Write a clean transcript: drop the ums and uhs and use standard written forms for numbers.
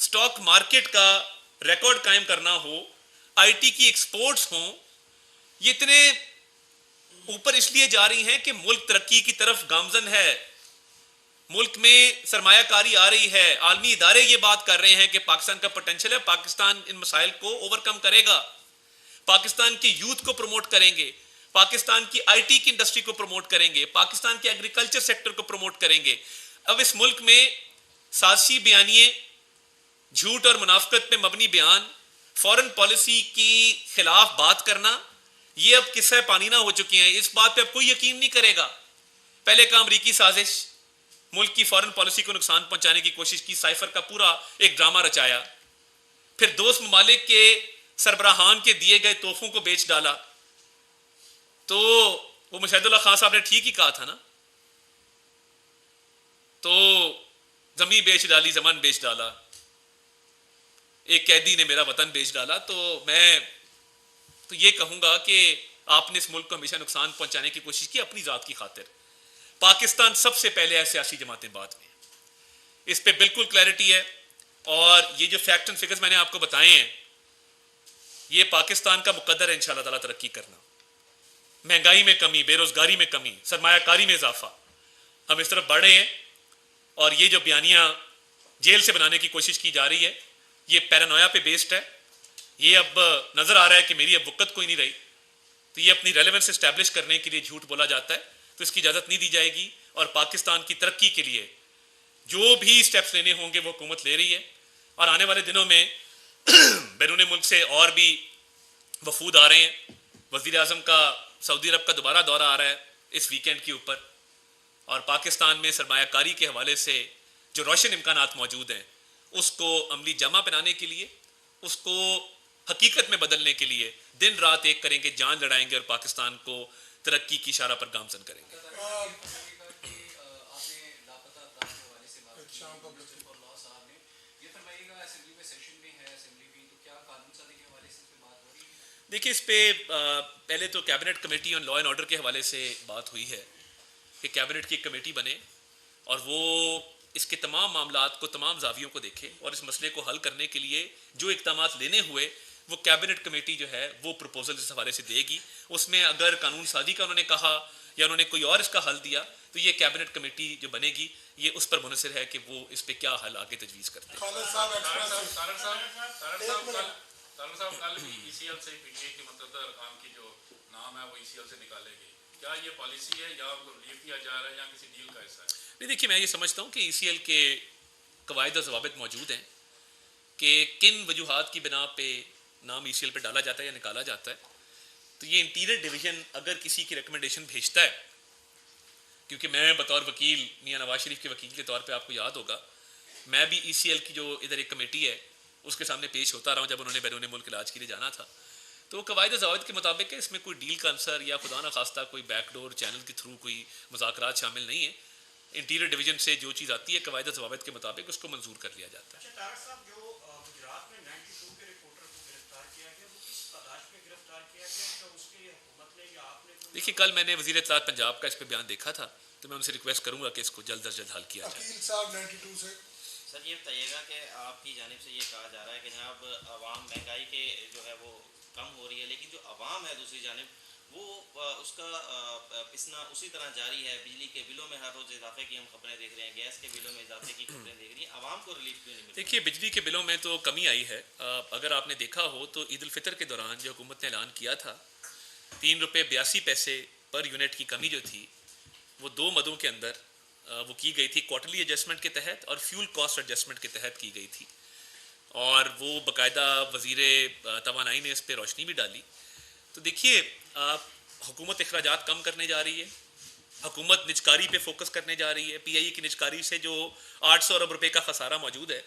Stock market का record कायम करना हो, आईटी की एक्सपोर्ट्स हों, ये इतने ऊपर इसलिए जा रही हैं कि मुल्क तरक्की की तरफ गामजन है, मुल्क में सरमायाकारी आ रही है, आलमी इदारे ये बात कर रहे हैं कि पाकिस्तान का पोटेंशियल है, पाकिस्तान इन मसाइल को ओवरकम करेगा, पाकिस्तान के यूथ को प्रमोट करेंगे, पाकिस्तान की आईटी की इंडस्ट्री को प्रमोट करेंगे, पाकिस्तान के एग्रीकल्चर सेक्टर को प्रमोट करेंगे। अब इस मुल्क में साजिशी बयानिए, झूठ और मुनाफिकत पे मबनी बयान, फॉरेन पॉलिसी की खिलाफ बात करना, ये अब किस्सा पानी ना हो चुके हैं। इस बात पे अब कोई यकीन नहीं करेगा। पहले का अमरीकी साजिश, मुल्क की फॉरेन पॉलिसी को नुकसान पहुंचाने की कोशिश की, साइफर का पूरा एक ड्रामा रचाया, फिर दोस्त ममालिक के सरबराहान के दिए गए तोहफों को बेच डाला। तो वो मुशहिदुल्लाह खान साहब ने ठीक ही कहा था ना, तो जमीन बेच डाली, जमान बेच डाला, एक कैदी ने मेरा वतन बेच डाला। तो मैं तो ये कहूंगा कि आपने इस मुल्क को हमेशा नुकसान पहुंचाने की कोशिश की अपनी जात की खातिर। पाकिस्तान सबसे पहले है, सियासी जमातें बाद में, इस पे बिल्कुल क्लैरिटी है। और ये जो फैक्ट एंड फिगर्स मैंने आपको बताए हैं, ये पाकिस्तान का मुकद्दर है इंशाअल्लाह ताला तरक्की करना, महंगाई में कमी, बेरोजगारी में कमी, सरमायाकारी में इजाफा, हम इस तरफ बढ़ रहे हैं। और ये जो बयानियां जेल से बनाने की कोशिश की जा रही है, ये पैरानोया पे बेस्ड है। ये अब नजर आ रहा है कि मेरी अब वक़्त कोई नहीं रही, तो ये अपनी रेलेवेंस इस्टेब्लिश करने के लिए झूठ बोला जाता है, तो इसकी इजाज़त नहीं दी जाएगी। और पाकिस्तान की तरक्की के लिए जो भी स्टेप्स लेने होंगे वो हुकूमत ले रही है। और आने वाले दिनों में बैरून मुल्क से और भी वफूद आ रहे हैं। वज़ीर आज़म का सऊदी अरब का दोबारा दौरा आ रहा है इस वीकेंड के ऊपर। और पाकिस्तान में सरमायाकारी के हवाले से जो रोशन इम्कानात मौजूद हैं, उसको अमली जमा बनाने के लिए, उसको हकीकत में बदलने के लिए दिन रात एक करेंगे, जान लड़ाएंगे और पाकिस्तान को तरक्की की इशारा पर गामजन करेंगे। देखिए, इस पे पहले तो cabinet committee on law and order के हवाले से बात हुई है कि कैबिनेट की एक कमेटी बने और वो इसके तमाम मामलात को, तमाम जावियों को देखे और इस मसले को हल करने के लिए जो इक़दाम लेने हुए वो कैबिनेट कमेटी जो है वो प्रपोजल इस हवाले से देगी। उसमें अगर कानून साजी का उन्होंने कहा या उन्होंने कोई और इसका हल दिया, तो ये कैबिनेट कमेटी जो बनेगी ये उस पर मुनसर है कि वो इस पे क्या हल आगे तजवीज़ करते हैं। कल ईसीएल से पीटीए की मतलब अरकान की जो नाम है वो ईसीएल से निकालेगी, क्या ये पॉलिसी है या उनको रिलीफ दिया जा रहा है या किसी डील का हिस्सा है? नहीं, देखिए, मैं ये समझता हूँ कि ईसीएल के कवायद और ज़वाबित मौजूद हैं कि किन वजूहात की बिना पे नाम ईसीएल पे डाला जाता है या निकाला जाता है। तो ये इंटीरियर डिवीज़न अगर किसी की रिकमेंडेशन भेजता है, क्योंकि मैं बतौर वकील, मियाँ नवाज शरीफ के वकील के तौर पे आपको याद होगा, मैं भी ईसीएल की जो इधर एक कमेटी है उसके सामने पेश होता रहा हूँ जब उन्होंने बैरून मुल्क इलाज के लिए जाना था। तो कवायद ज़वाबित के मुताबिक है, इसमें कोई डील का आंसर या खुदा न खास्ता कोई बैकडोर चैनल के थ्रू कोई मुज़ाकरात शामिल नहीं है। इंटीरियर डिवीज़न से जो चीज़ आती है कवायद ज़वाबित के मुताबिक उसको मंजूर कर लिया जाता है। देखिए, कल मैंने वज़ीर इत्तलात पंजाब का इस पर बयान देखा था, तो मैं उनसे रिक्वेस्ट करूँगा कि इसको जल्द अज जल्द हल किया जाए। सर, ये बताइएगा कि आपकी जानिब से ये कहा जा रहा है कि जनाब अवाम महंगाई के जो है वो कम हो रही है, लेकिन जो अवाम है दूसरी जानिब वो उसका पिसना उसी तरह जारी है। बिजली के बिलों में हर रोज़ इजाफे की हम खबरें देख रहे हैं, गैस के बिलों में इजाफे की खबरें देख रही हैं, अवाम को रिलीफ क्यों नहीं मिल रहा? देखिए, बिजली के बिलों में तो कमी आई है। अगर आपने देखा हो तो ईद उल फितर के दौरान जो हुकूमत ने ऐलान किया था, 3 रुपये 82 पैसे पर यूनिट की कमी जो थी वो 2 मदों के अंदर वो की गई थी, क्वार्टरली एडजस्टमेंट के तहत और फ्यूल कॉस्ट एडजस्टमेंट के तहत की गई थी। और वो बाकायदा वज़ीर तवानाई ने इस पर रोशनी भी डाली। तो देखिए, हुकूमत अखराजात कम करने जा रही है, हुकूमत निजकारी पे फोकस करने जा रही है। पीआईए की निजकारी से जो 800 अरब रुपए का खसारा मौजूद है